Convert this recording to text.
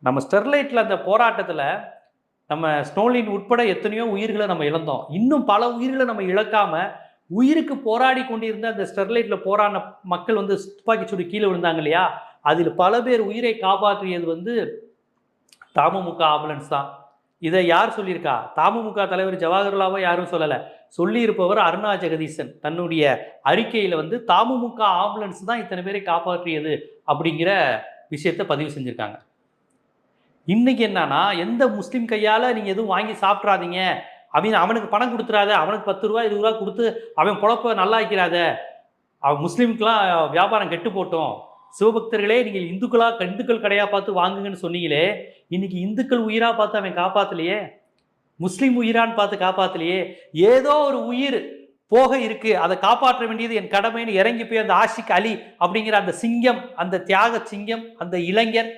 நம்ம ஸ்டெர்லைட்ல அந்த போராட்டத்துல நம்ம ஸ்னோலின் உட்பட எத்தனையோ உயிர்களை நம்ம இழந்தோம். இன்னும் பல உயிர்களை நம்ம இழக்காம உயிருக்கு போராடி கொண்டிருந்த அந்த ஸ்டெர்லைட்ல போராடின மக்கள் வந்து துப்பாக்கி சூடு கீழே விழுந்தாங்க இல்லையா? அதில் பல பேர் உயிரை காப்பாற்றியது வந்து தமுமுக ஆம்புலன்ஸ் தான். இதை யார் சொல்லியிருக்கா? தமுமுக தலைவர் ஜவஹர்லாவோ யாரும் சொல்லல. சொல்லியிருப்பவர் அருணா ஜெகதீசன் தன்னுடைய அறிக்கையில வந்து தமுமுக ஆம்புலன்ஸ் தான் இத்தனை பேரை காப்பாற்றியது அப்படிங்கிற விஷயத்த பதிவு செஞ்சிருக்காங்க. இன்னைக்கு என்னன்னா, எந்த முஸ்லீம் கையால நீங்க எதுவும் வாங்கி சாப்பிட்றாதீங்க. அவனுக்கு பணம் கொடுத்துறாத, அவனுக்கு 10 ரூபா 20 ரூபா கொடுத்து அவன் பொழப்ப நல்லாக்கிறாத. அவன் முஸ்லீமுக்குலாம் வியாபாரம் கெட்டு போட்டோம். சிவபக்தர்களே நீங்கள் இந்துக்கள் கடையா பார்த்து வாங்குங்கன்னு சொன்னீங்களே, இன்னைக்கு இந்துக்கள் உயிரா பார்த்து அவன் காப்பாத்தலையே, முஸ்லீம் உயிரான்னு பார்த்து காப்பாத்தலையே. ஏதோ ஒரு உயிர் போக இருக்கு, அதை காப்பாற்ற வேண்டியது என் கடமைன்னு இறங்கி போய் அந்த ஆஷிக் அலி அப்படிங்கிற அந்த சிங்கம், அந்த தியாக சிங்கம், அந்த இளைஞர்